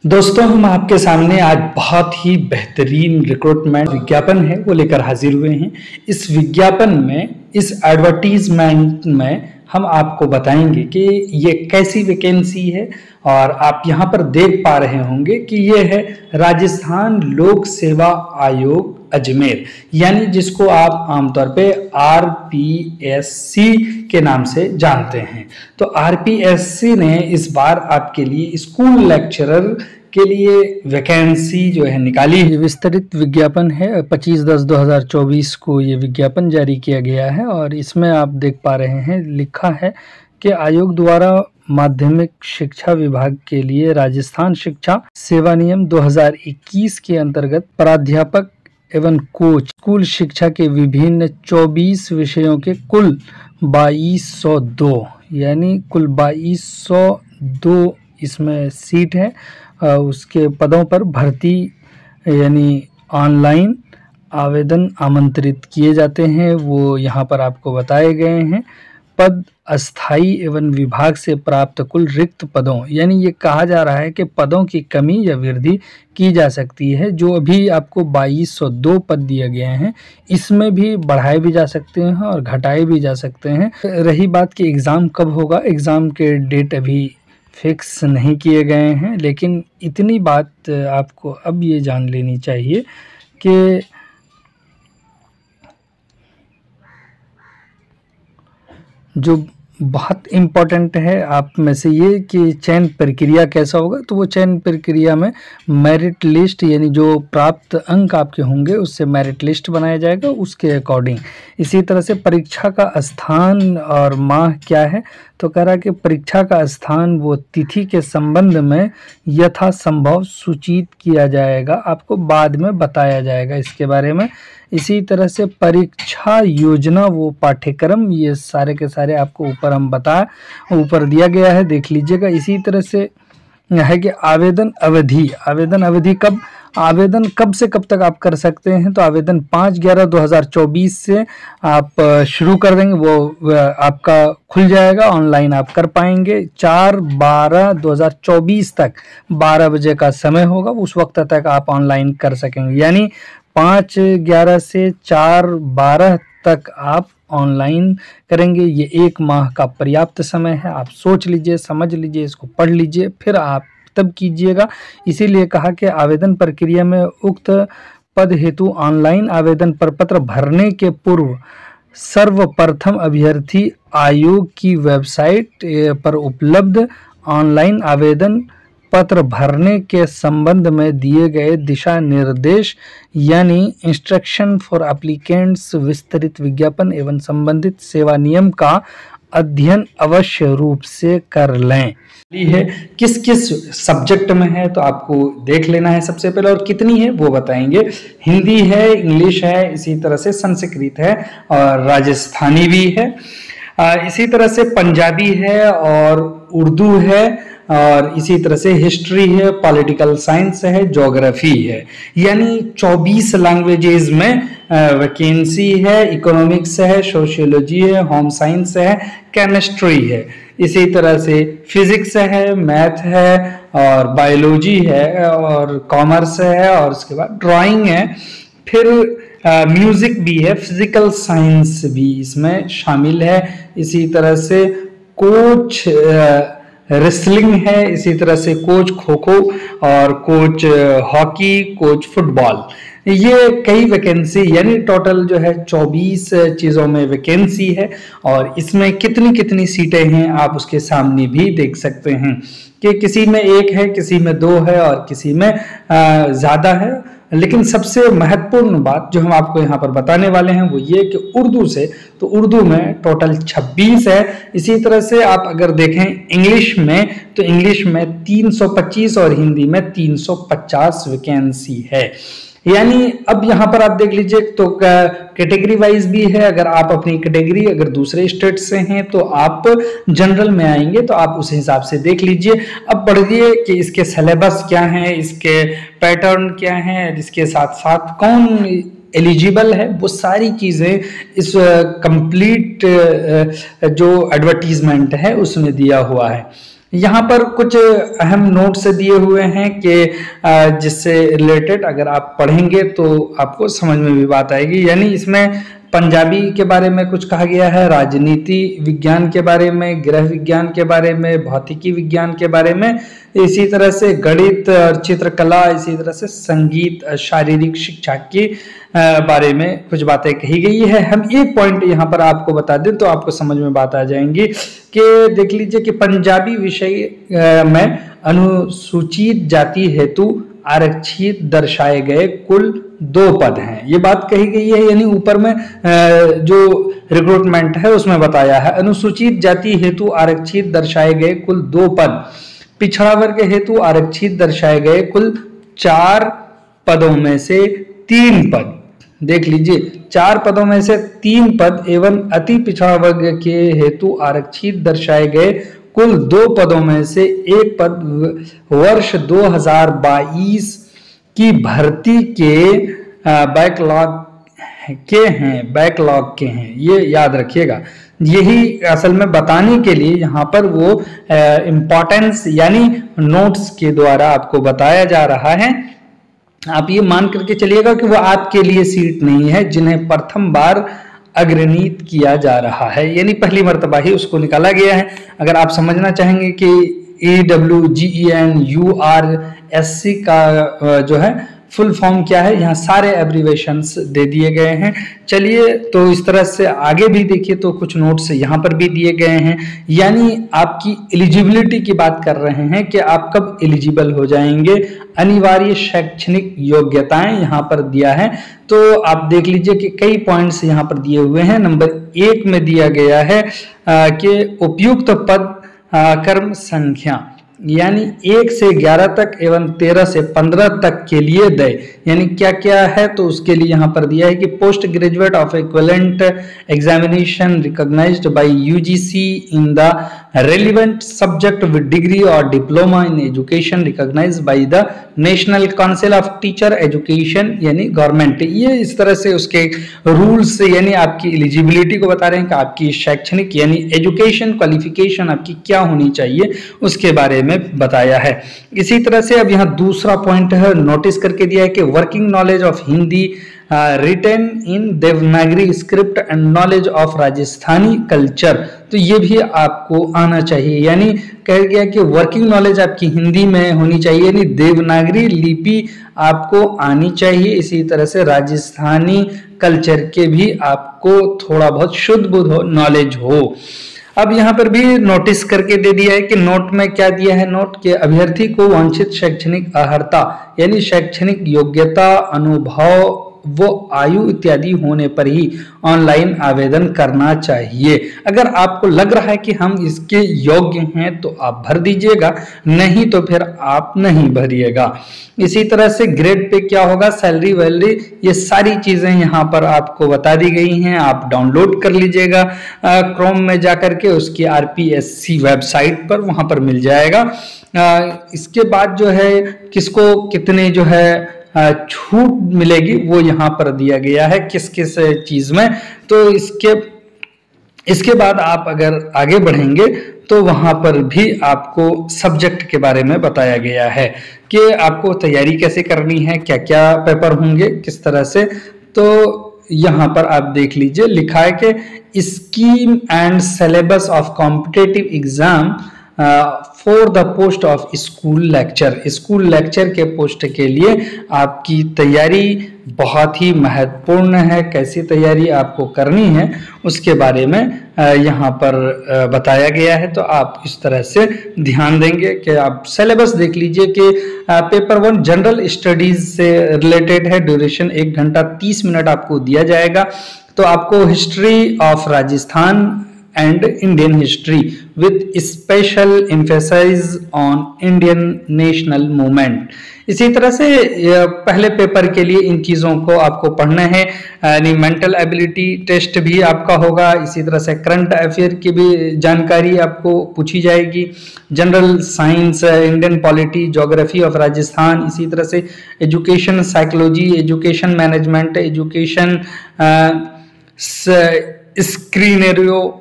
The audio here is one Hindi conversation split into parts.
दोस्तों, हम आपके सामने आज बहुत ही बेहतरीन रिक्रूटमेंट विज्ञापन है वो लेकर हाजिर हुए हैं। इस विज्ञापन में, इस एडवर्टीजमेंट में हम आपको बताएंगे कि ये कैसी वैकेंसी है। और आप यहाँ पर देख पा रहे होंगे कि ये है राजस्थान लोक सेवा आयोग अजमेर, यानी जिसको आप आमतौर पे आरपीएससी के नाम से जानते हैं। तो आरपीएससी ने इस बार आपके लिए स्कूल लेक्चरर के लिए वैकेंसी जो है निकाली है। विस्तृत विज्ञापन है, 25/10/2024 को ये विज्ञापन जारी किया गया है और इसमें आप देख पा रहे हैं लिखा है कि आयोग द्वारा माध्यमिक शिक्षा विभाग के लिए राजस्थान शिक्षा सेवा नियम 2021 के अंतर्गत प्राध्यापक एवं कोच स्कूल शिक्षा के विभिन्न 24 विषयों के कुल 2202 यानी कुल 2202 इसमें सीट है। उसके पदों पर भर्ती यानी ऑनलाइन आवेदन आमंत्रित किए जाते हैं, वो यहाँ पर आपको बताए गए हैं। पद अस्थाई एवं विभाग से प्राप्त कुल रिक्त पदों, यानी ये कहा जा रहा है कि पदों की कमी या वृद्धि की जा सकती है। जो अभी आपको 2202 पद दिए गए हैं, इसमें भी बढ़ाए भी जा सकते हैं और घटाए भी जा सकते हैं। रही बात कि एग्ज़ाम कब होगा, एग्ज़ाम के डेट अभी फिक्स नहीं किए गए हैं, लेकिन इतनी बात आपको अब ये जान लेनी चाहिए कि जो बहुत इम्पॉर्टेंट है आप में से ये कि चयन प्रक्रिया कैसा होगा। तो वो चयन प्रक्रिया में मेरिट लिस्ट, यानी जो प्राप्त अंक आपके होंगे उससे मेरिट लिस्ट बनाया जाएगा उसके अकॉर्डिंग। इसी तरह से परीक्षा का स्थान और माह क्या है, तो कह रहा है कि परीक्षा का स्थान वो तिथि के संबंध में यथासंभव सूचित किया जाएगा, आपको बाद में बताया जाएगा इसके बारे में। इसी तरह से परीक्षा योजना वो पाठ्यक्रम, ये सारे के सारे आपको ऊपर दिया गया है, देख लीजिएगा। इसी तरह से है कि आवेदन अवधि आवेदन कब से कब तक आप कर सकते हैं। तो आवेदन 5/11/2024 से आप शुरू कर देंगे, वो आपका खुल जाएगा, ऑनलाइन आप कर पाएंगे। 4/12/2024 तक 12 बजे का समय होगा, उस वक्त तक आप ऑनलाइन कर सकेंगे। यानी 5/11 से 4/12 तक आप ऑनलाइन करेंगे। ये 1 माह का पर्याप्त समय है। आप सोच लीजिए, समझ लीजिए, इसको पढ़ लीजिए, फिर आप तब कीजिएगा। इसीलिए कहा कि आवेदन प्रक्रिया में उक्त पद हेतु ऑनलाइन आवेदन प्रपत्र भरने के पूर्व सर्वप्रथम अभ्यर्थी आयोग की वेबसाइट पर उपलब्ध ऑनलाइन आवेदन पत्र भरने के संबंध में दिए गए दिशा निर्देश यानी इंस्ट्रक्शन फॉर एप्लीकेंट्स विस्तृत विज्ञापन एवं संबंधित सेवा नियम का अध्ययन अवश्य रूप से कर लें। है किस किस सब्जेक्ट में है तो आपको देख लेना है सबसे पहले, और कितनी है वो बताएंगे। हिंदी है, इंग्लिश है, इसी तरह से संस्कृत है और राजस्थानी भी है, इसी तरह से पंजाबी है और उर्दू है, और इसी तरह से हिस्ट्री है, पॉलिटिकल साइंस है, ज्योग्राफी है। यानी 24 लैंग्वेजेस में वैकेंसी है। इकोनॉमिक्स है, सोशियोलॉजी है, होम साइंस है, केमिस्ट्री है, इसी तरह से फिजिक्स है, मैथ है और बायोलॉजी है और कॉमर्स है, और उसके बाद ड्राइंग है, फिर म्यूजिक भी है, फिजिकल साइंस भी इसमें शामिल है। इसी तरह से कोच रेसलिंग है, इसी तरह से कोच खो खो और कोच हॉकी, कोच फुटबॉल। ये कई वैकेंसी, यानी टोटल जो है 24 चीज़ों में वैकेंसी है। और इसमें कितनी कितनी सीटें हैं आप उसके सामने भी देख सकते हैं कि किसी में 1 है, किसी में 2 है और किसी में ज़्यादा है। लेकिन सबसे महत्वपूर्ण बात जो हम आपको यहाँ पर बताने वाले हैं वो ये कि उर्दू से, तो उर्दू में टोटल 26 है। इसी तरह से आप अगर देखें इंग्लिश में, तो इंग्लिश में 325 और हिंदी में 350 वैकेंसी है। यानी अब यहाँ पर आप देख लीजिए तो कैटेगरी वाइज भी है। अगर आप अपनी कैटेगरी अगर दूसरे स्टेट से हैं तो आप जनरल में आएंगे, तो आप उस हिसाब से देख लीजिए। अब पढ़िए कि इसके सिलेबस क्या है, इसके पैटर्न क्या है, इसके साथ साथ कौन एलिजिबल है, वो सारी चीज़ें इस कंप्लीट जो एडवर्टीजमेंट है उसमें दिया हुआ है। यहाँ पर कुछ अहम नोट्स दिए हुए हैं कि जिससे रिलेटेड अगर आप पढ़ेंगे तो आपको समझ में भी बात आएगी। यानी इसमें पंजाबी के बारे में कुछ कहा गया है, राजनीति विज्ञान के बारे में, गृह विज्ञान के बारे में, भौतिकी विज्ञान के बारे में, इसी तरह से गणित और चित्रकला, इसी तरह से संगीत, शारीरिक शिक्षा के बारे में कुछ बातें कही गई है। हम एक पॉइंट यहाँ पर आपको बता दें तो आपको समझ में बात आ जाएंगी कि देख लीजिए कि पंजाबी विषय में अनुसूचित जाति हेतु आरक्षित दर्शाए गए कुल 2 पद हैं, ये बात कही गई है। यानी ऊपर में जो रिक्रूटमेंट है उसमें बताया है, अनुसूचित जाति हेतु आरक्षित दर्शाए गए कुल 2 पद, पिछड़ा वर्ग हेतु आरक्षित दर्शाए गए कुल 4 पदों में से 3 पद। देख लीजिए 4 पदों में से 3 पद एवं अति पिछड़ा वर्ग के हेतु आरक्षित दर्शाए गए कुल 2 पदों में से 1 पद वर्ष 2022 की भर्ती के बैकलॉग के हैं, ये याद रखिएगा। यही असल में बताने के लिए यहाँ पर वो इम्पोर्टेंस यानी नोट्स के द्वारा आपको बताया जा रहा है। आप ये मान करके चलिएगा कि वो आपके लिए सीट नहीं है जिन्हें प्रथम बार अग्रनीत किया जा रहा है, यानी पहली मर्तबा ही उसको निकाला गया है। अगर आप समझना चाहेंगे कि EWGENURSC का जो है फुल फॉर्म क्या है, यहाँ सारे एब्रीवेशंस दे दिए गए हैं। चलिए तो इस तरह से आगे भी देखिए तो कुछ नोट्स यहाँ पर भी दिए गए हैं, यानी आपकी एलिजिबिलिटी की बात कर रहे हैं कि आप कब एलिजिबल हो जाएंगे। अनिवार्य शैक्षणिक योग्यताएं यहाँ पर दिया है, तो आप देख लीजिए कि कई पॉइंट्स यहाँ पर दिए हुए हैं। नंबर 1 में दिया गया है कि उपयुक्त पद कर्म संख्या यानी 1 से 11 तक एवं 13 से 15 तक के लिए दे, यानी क्या क्या है तो उसके लिए यहाँ पर दिया है कि post graduate of equivalent examination recognized by UGC in the relevant subject with degree और diploma in education recognized by the national council of teacher education यानी गवर्नमेंट। ये इस तरह से उसके रूल्स यानी आपकी एलिजिबिलिटी को बता रहे हैं कि आपकी शैक्षणिक यानी एजुकेशन क्वालिफिकेशन आपकी क्या होनी चाहिए उसके बारे में बताया है। इसी तरह से अब यहाँ दूसरा पॉइंट है नोटिस करके दिया है कि working knowledge of Hindi written in Devanagari script and knowledge of Rajasthani culture, तो ये भी आपको आना चाहिए। यानी कह गया कि वर्किंग नॉलेज आपकी हिंदी में होनी चाहिए, यानी देवनागरी लिपि आपको आनी चाहिए। इसी तरह से राजस्थानी कल्चर के भी आपको थोड़ा बहुत शुद्ध बुद्ध नॉलेज हो। अब यहाँ पर भी नोटिस करके दे दिया है कि नोट में क्या दिया है, नोट के अभ्यर्थी को वांछित शैक्षणिक अर्हता यानी शैक्षणिक योग्यता, अनुभव वो आयु इत्यादि होने पर ही ऑनलाइन आवेदन करना चाहिए। अगर आपको लग रहा है कि हम इसके योग्य हैं तो आप भर दीजिएगा, नहीं तो फिर आप नहीं भरिएगा। इसी तरह से ग्रेड पे क्या होगा, सैलरी वैलरी, ये सारी चीजें यहाँ पर आपको बता दी गई हैं। आप डाउनलोड कर लीजिएगा क्रोम में जाकर के, उसकी RPSC वेबसाइट पर, वहां पर मिल जाएगा। इसके बाद जो है किसको कितने जो है छूट मिलेगी वो यहाँ पर दिया गया है किस किस चीज में। तो इसके बाद आप अगर आगे बढ़ेंगे तो वहां पर भी आपको सब्जेक्ट के बारे में बताया गया है कि आपको तैयारी कैसे करनी है, क्या क्या पेपर होंगे, किस तरह से। तो यहाँ पर आप देख लीजिए लिखा है कि scheme and syllabus of competitive exam for the post of school lecture के पोस्ट के लिए आपकी तैयारी बहुत ही महत्वपूर्ण है। कैसी तैयारी आपको करनी है उसके बारे में यहाँ पर बताया गया है। तो आप इस तरह से ध्यान देंगे कि आप सिलेबस देख लीजिए कि पेपर 1 जनरल स्टडीज से रिलेटेड है, ड्यूरेशन 1 घंटा 30 मिनट आपको दिया जाएगा। तो आपको history of Rajasthan and Indian history with special emphasis on Indian national movement। इसी तरह से पहले पेपर के लिए इन चीज़ों को आपको पढ़ना है। यानी मेंटल एबिलिटी टेस्ट भी आपका होगा। इसी तरह से करंट अफेयर की भी जानकारी आपको पूछी जाएगी। General science, Indian polity, geography of Rajasthan, इसी तरह से education psychology, education management, education scenario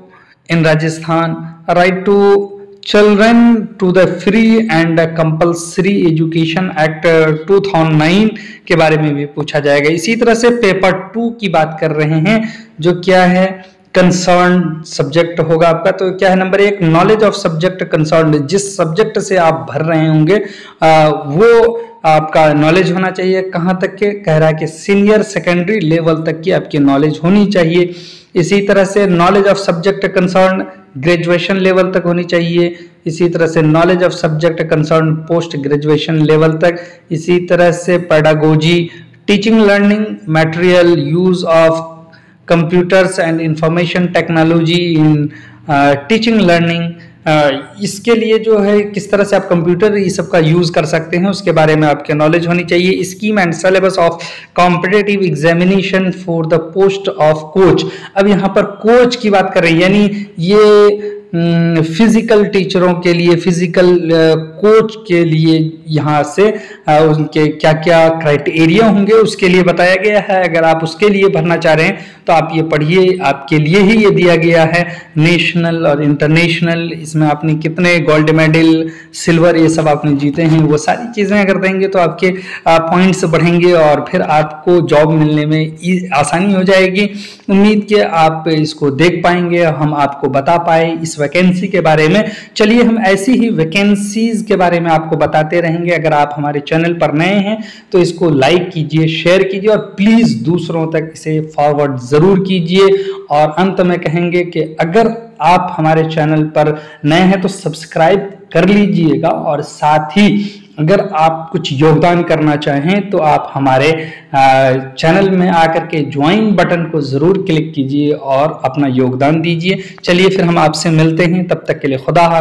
in Rajasthan, right to children to the free and compulsory education act 2009 के बारे में भी पूछा जाएगा। इसी तरह से पेपर 2 की बात कर रहे हैं, जो क्या है कंसर्न सब्जेक्ट होगा आपका। तो क्या है number 1, knowledge of subject concern, जिस सब्जेक्ट से आप भर रहे होंगे वो आपका नॉलेज होना चाहिए। कहाँ तक के कह रहा है कि सीनियर सेकेंडरी लेवल तक की आपकी नॉलेज होनी चाहिए। इसी तरह से knowledge of subject concern graduation level तक होनी चाहिए। इसी तरह से knowledge of subject concern post graduation level तक। इसी तरह से pedagogy, teaching learning material, use of computers and information technology in teaching learning, इसके लिए जो है किस तरह से आप कंप्यूटर ये सब का यूज कर सकते हैं उसके बारे में आपके नॉलेज होनी चाहिए। Scheme and syllabus of competitive examination for the post of coach. अब यहाँ पर कोच की बात कर रहे हैं, यानी ये फिजिकल टीचरों के लिए, फिजिकल कोच के लिए यहाँ से उनके क्या क्या क्राइटेरिया होंगे उसके लिए बताया गया है। अगर आप उसके लिए भरना चाह रहे हैं तो आप ये पढ़िए, आपके लिए ही ये दिया गया है। नेशनल और इंटरनेशनल, इसमें आपने कितने गोल्ड मेडल, सिल्वर, ये सब आपने जीते हैं, वो सारी चीज़ें अगर देंगे तो आपके पॉइंट्स बढ़ेंगे और फिर आपको जॉब मिलने में आसानी हो जाएगी। उम्मीद कि आप इसको देख पाएंगे, हम आपको बता पाए इस वैकेंसी के बारे में। चलिए हम ऐसी ही वैकेंसीज के बारे में आपको बताते रहेंगे। अगर आप हमारे चैनल पर नए हैं तो इसको लाइक कीजिए, शेयर कीजिए और प्लीज दूसरों तक इसे फॉरवर्ड जरूर कीजिए। और अंत में कहेंगे कि अगर आप हमारे चैनल पर नए हैं तो सब्सक्राइब कर लीजिएगा, और साथ ही अगर आप कुछ योगदान करना चाहें तो आप हमारे चैनल में आकर के ज्वाइन बटन को जरूर क्लिक कीजिए और अपना योगदान दीजिए। चलिए फिर हम आपसे मिलते हैं, तब तक के लिए खुदा हाफिज़।